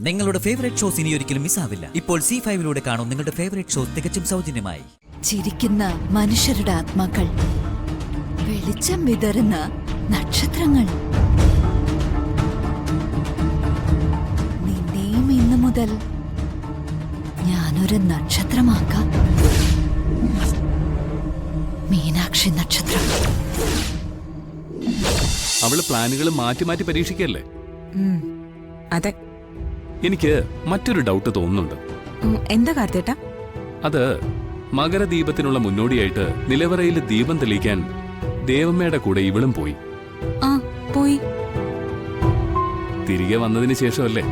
നിങ്ങളുടെ favourite shows ഇനി ഒരിക്കലും മിസ്സാവില്ല. ഇപ്പോൾ C5 കാണും നിങ്ങളുടെ ഫേവറേറ്റ് ഷോസ് തികച്ചും സൗജന്യമായി. ചിരിക്കുന്ന മനുഷ്യരുടെ ആത്മാക്കൾ, വെളിച്ചം വിതറുന്ന നക്ഷത്രങ്ങൾ. നിന്നെയും ഇന്നു മുതൽ ഞാനൊരു നക്ഷത്രമാക്കാം. മീനാക്ഷി നക്ഷത്രം. അവള് പ്ലാനുകൾ മാറ്റി മാറ്റി പരീക്ഷിക്കല്ലേ? അതെ. എനിക്ക് മറ്റൊരു ഡൗട്ട് തോന്നുന്നുണ്ട്. എന്താ കാർത്തേട്ടാ? അത് മകരദീപത്തിനുള്ള മുന്നോടിയായിട്ട് നിലവറയിൽ ദീപം തെളിയിക്കാൻ ദേവമ്മയുടെ കൂടെ ഇവളും പോയി. ആ പോയി. തിരികെ വന്നതിന് ശേഷമല്ലേ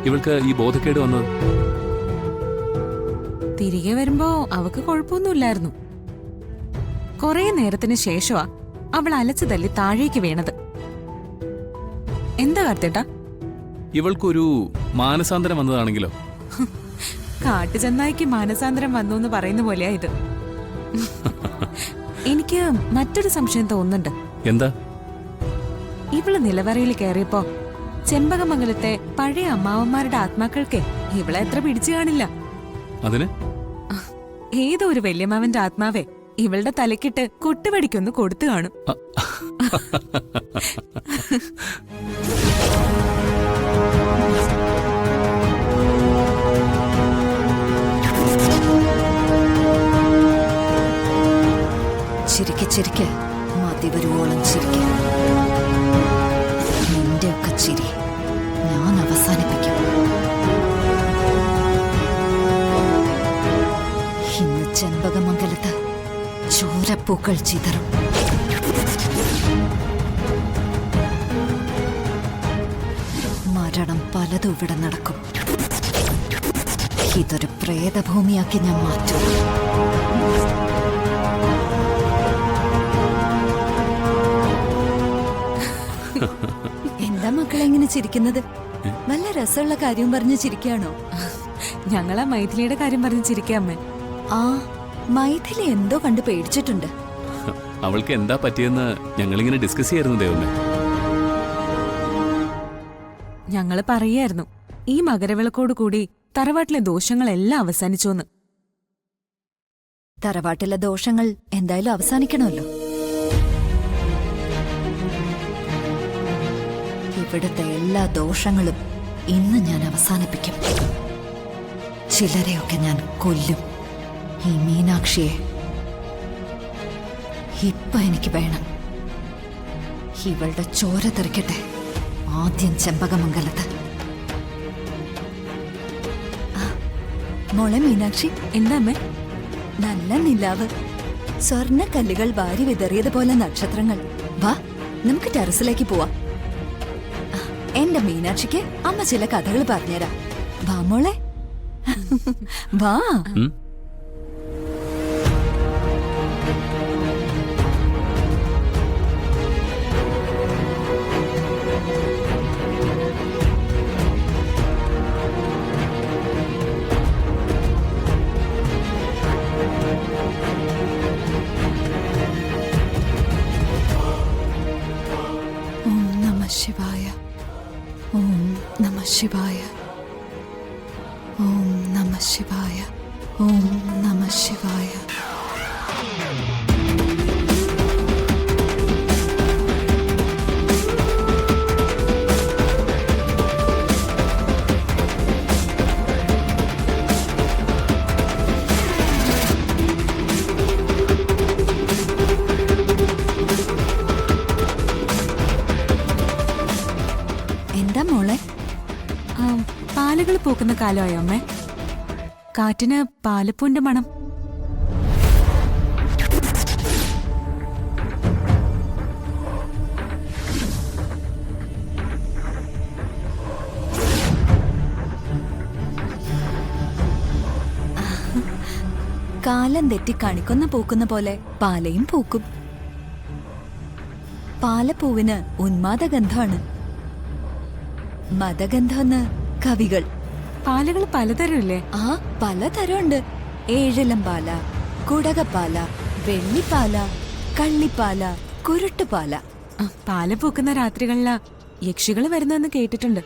ഇവൾക്ക് ഈ ബോധക്കേട് വന്നത്? തിരികെ വരുമ്പോ അവക്ക് കുഴപ്പമൊന്നുമില്ലായിരുന്നു. കൊറേ നേരത്തിന് ശേഷമാ അവൾ അലച്ചു തല്ലി താഴേക്ക് വീണത്. എന്താ കാർത്തേട്ടാ? ഇവൾക്കൊരു മാനസാന്തരം വന്നതാണെങ്കിലോ? കാട്ടുചെന്നായിക്ക് മാനസാന്തരം വന്നു എന്ന് പറയുന്ന പോലെയാ ഇത്. എനിക്ക് മറ്റൊരു സംശയം തോന്നുന്നുണ്ട്. എന്താ? ഇവള് നിലവറയിൽ കയറിയപ്പോ ചെമ്പകമംഗലത്തെ പഴയ അമ്മാവന്മാരുടെ ആത്മാക്കൾക്ക് ഇവളെ എത്ര പിടിച്ചു കാണില്ല. അതിന് ഏതോ ഒരു വല്യമ്മാവന്റെ ആത്മാവേ ഇവളുടെ തലക്കിട്ട് കൊട്ടുപടിക്കൊന്ന് കൊടുത്തു കാണും. ചിരിക്ക് മതി വരുവോളം ചിരിക്ക്. നിന്റെയൊക്കെ ചിരി ഞാൻ അവസാനിപ്പിക്കും. ഇന്ന് ചെമ്പകമംഗലത്ത് ചോരപ്പൂക്കൾ ചിതറും. മരണം പലതും ഇവിടെ നടക്കും. ഇതൊരു പ്രേതഭൂമിയാക്കി ഞാൻ മാറ്റും. എന്താ മക്കളെ എങ്ങനെ ചിരിക്കുന്നത്? വല്ല രസമുള്ള കാര്യം പറഞ്ഞ് ചിരിക്കാണോ? ഞങ്ങളാ മൈഥിലിയുടെ കാര്യം പറഞ്ഞ് ചിരിക്കാമ്മേ. ആ മൈഥിലി എന്തോ കണ്ട് പേടിച്ചിട്ടുണ്ട്. അവൾക്ക് എന്താ പറ്റിയെന്ന് ഞങ്ങളിങ്ങനെ ഡിസ്കസ് ചെയ്യായിരുന്നു ദേവമ്മേ. ഞങ്ങള് പറയായിരുന്നു ഈ മകരവിളക്കോട് കൂടി തറവാട്ടിലെ ദോഷങ്ങളെല്ലാം അവസാനിച്ചോന്ന്. തറവാട്ടിലെ ദോഷങ്ങൾ എന്തായാലും അവസാനിക്കണമല്ലോ. ഇവിടുത്തെ എല്ലാ ദോഷങ്ങളും ഇന്ന് ഞാൻ അവസാനിപ്പിക്കും. ചിലരെയൊക്കെ ഞാൻ കൊല്ലും. ഈ മീനാക്ഷിയെ ഇപ്പൊ എനിക്ക് വേണം. ഇവളുടെ ചോര തെറിക്കട്ടെ ആദ്യം ചെമ്പകമംഗലത്ത്. മോളെ മീനാക്ഷി. എന്താമ്മേ? നല്ല നിലാവ്, സ്വർണ്ണ കല്ലുകൾ വാരി വിതറിയതുപോലെ നക്ഷത്രങ്ങൾ. വാ നമുക്ക് ടെറസിലേക്ക് പോവാം. എന്റെ മീനാക്ഷിക്ക് അമ്മ ചില കഥകൾ പറഞ്ഞുതരാം. വാ മോളെ വാ. ഓം നമഃ ശിവായ. ഓം നമഃ ശിവായ. ഓം നമഃ ശിവായ. ഓം നമഃ ശിവായ. എന്താ മോളെ? പാലുകൾ പൂക്കുന്ന കാലമായോ അമ്മേ? കാറ്റിന് പാലപ്പൂന്റെ മണം. കാലം തെറ്റി കണിക്കൊന്ന പൂക്കുന്ന പോലെ പാലയും പൂക്കും. പാലപ്പൂവിന് ഉന്മാദഗന്ധമാണ്. മദഗന്ധമെന്ന് കവികൾ. പാലുകൾ പലതരമില്ലേ? ആ പലതരമുണ്ട്. ഏഴിലം പാല, കുടകപ്പാല, വെള്ളിപ്പാല, കള്ളിപ്പാല, കുരുട്ടുപാല. പാല് പൂക്കുന്ന രാത്രികളിലാ യക്ഷികള് വരുന്നെന്ന് കേട്ടിട്ടുണ്ട്.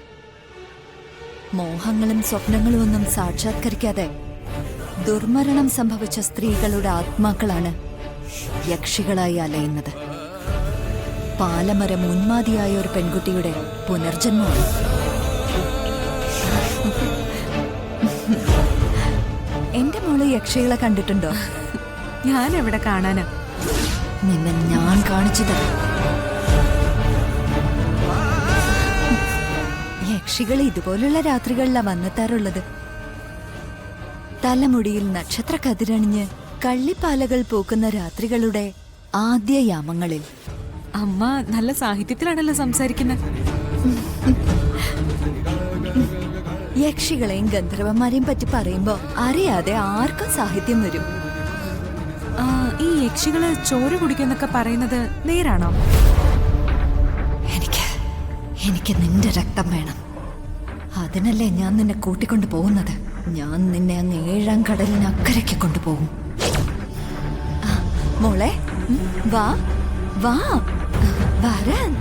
മോഹങ്ങളും സ്വപ്നങ്ങളും ഒന്നും സാക്ഷാത്കരിക്കാതെ ദുർമരണം സംഭവിച്ച സ്ത്രീകളുടെ ആത്മാക്കളാണ് യക്ഷികളായി അലയുന്നത്. പാലമരം ഉന്മാതിയായ ഒരു പെൺകുട്ടിയുടെ പുനർജന്മമാണ്. എന്റെ മോള് യക്ഷികളെ കണ്ടിട്ടുണ്ടോ? ഞാൻ എവിടെ കാണാനാ? നിന്നെ ഞാൻ കാണിച്ചു തരാം. യക്ഷികൾ ഇതുപോലുള്ള രാത്രികളിലാ വന്നെത്താറുള്ളത്. തലമുടിയിൽ നക്ഷത്ര കതിരണിഞ്ഞ് കള്ളിപ്പാലകൾ പൂക്കുന്ന രാത്രികളുടെ ആദ്യ യാമങ്ങളിൽ. അമ്മ നല്ല സാഹിത്യത്തിലാണല്ലോ സംസാരിക്കുന്നത്. യക്ഷികളെയും ഗന്ധർവന്മാരെയും പറ്റി പറയുമ്പോ അറിയാതെ ആർക്കും സാഹിത്യം വരും. ഈ യക്ഷികള് ചോര കുടിക്കുന്നൊക്കെ പറയുന്നത് നേരാണോ? എനിക്ക് നിന്റെ രക്തം വേണം. അതിനല്ലേ ഞാൻ നിന്നെ കൂട്ടിക്കൊണ്ടു പോകുന്നത്. ഞാൻ നിന്നെ അങ്ങ് 7-ാം കടലിന് അക്കരയ്ക്ക് കൊണ്ടുപോകും. മോളെ വാ വാ വരാൻ.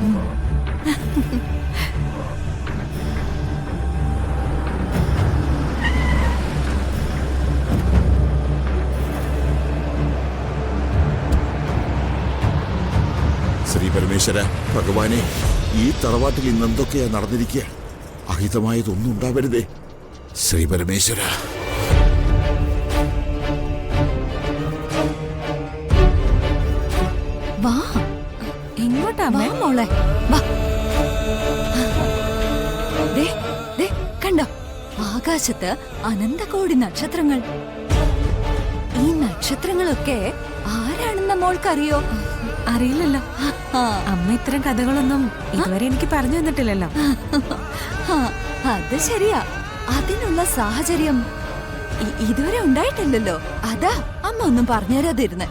ശ്രീ പരമേശ്വര ഭഗവാനെ, ഈ തറവാട്ടിൽ ഇന്നെന്തൊക്കെയാ നടന്നിരിക്കുക? അഹിതമായതൊന്നും ഉണ്ടാവരുതേ ശ്രീ പരമേശ്വര. വാ. എങ്ങോട്ടാ വാ മോളെ വാ. ദേ, ദേ, കണ്ടോ ആകാശത്ത് അനന്തകോടി നക്ഷത്രങ്ങൾ. ഈ നക്ഷത്രങ്ങളൊക്കെ ആരാണെന്ന മോൾക്കറിയോ? അറിയില്ലല്ലോ. അമ്മ ഇത്തരം കഥകളൊന്നും ഇതുവരെ എനിക്ക് പറഞ്ഞു തന്നിട്ടില്ലല്ലോ. അത് ശരിയാ. അതിനുള്ള സാഹചര്യം ഇതുവരെ ഉണ്ടായിട്ടില്ലല്ലോ. അതാ അമ്മ ഒന്നും പറഞ്ഞുതരാതിരുന്നെ.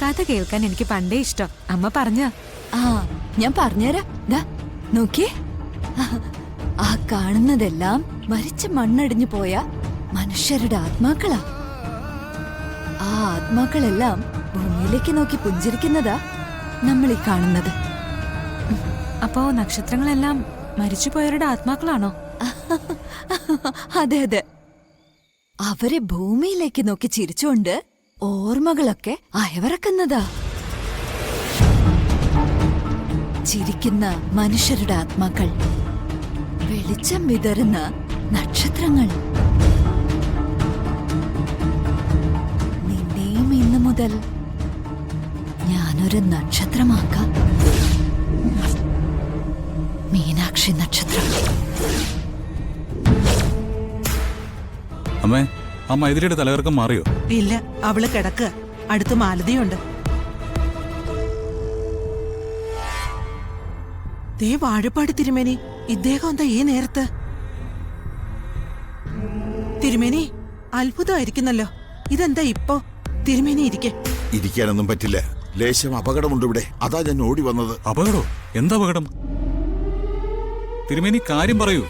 കഥ കേൾക്കാൻ എനിക്ക് പണ്ടേ ഇഷ്ടം. അമ്മ പറഞ്ഞ ഞാൻ പറഞ്ഞുതരാം. ദാ നോക്കിയേ, ആ കാണുന്നതെല്ലാം മരിച്ച മണ്ണടിഞ്ഞു പോയ മനുഷ്യരുടെ ആത്മാക്കളാ. ആ ആത്മാക്കളെല്ലാം ഭൂമിയിലേക്ക് നോക്കി പുഞ്ചിരിക്കുന്നതാ നമ്മൾ ഈ കാണുന്നത്. അപ്പോ നക്ഷത്രങ്ങളെല്ലാം മരിച്ചുപോയവരുടെ ആത്മാക്കളാണോ? അതെ അതെ. അവരെ ഭൂമിയിലേക്ക് നോക്കി ചിരിച്ചുകൊണ്ട് ഓർമ്മകളൊക്കെ അയവിറക്കുന്നതാ. ചിരിക്കുന്ന മനുഷ്യരുടെ ആത്മാക്കൾ, വെളിച്ചം വിതറുന്ന നക്ഷത്രങ്ങൾ. നിന്നെയും ഇന്നു മുതൽ ഞാനൊരു നക്ഷത്രമാക്കാം. മീനാക്ഷി നക്ഷത്രം. അമ്മേ, ആ മൈഥിലിയുടെ തലകർക്കം മാറിയോ? ഇല്ല, അവള് കിടക്കുക. അടുത്ത് മാലതിയുണ്ട്. ദേ വാഴപ്പാട് തിരുമേനി, ഇദ്ദേഹം എന്താ ഈ നേരത്ത്? തിരുമേനി, അത്ഭുതമായിരിക്കുന്നല്ലോ. ഇതെന്താ ഇപ്പോ? തിരുമേനി ഇരിക്കാനൊന്നും പറ്റില്ല. ലേശം അപകടമുണ്ട് ഇവിടെ. അതാ ഞാൻ ഓടി വന്നത്. അപകടോ? എന്താ അപകടം? തിരുമേനി കാര്യം പറയൂ.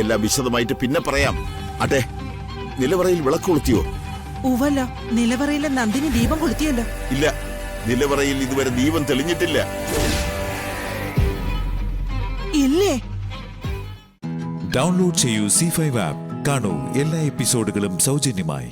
എല്ലാം വിശദമായിട്ട് പിന്നെ പറയാം. അതെ, നിലവറയിൽ വിളക്ക് കൊളുത്തിയോ? ഉവല്ലോ, നിലവറയിലെ നന്ദിനി ദീപം കൊളുത്തിയല്ലോ. ഇല്ല, നിലവറയിൽ ഇതുവരെ ദീപം തെളിഞ്ഞിട്ടില്ല. ഇല്ലേ? ഡൗൺലോഡ് ചെയ്യൂ C5 ആപ്പ്. കാണൂ എല്ലാ എപ്പിസോഡുകളും സൗജന്യമായി.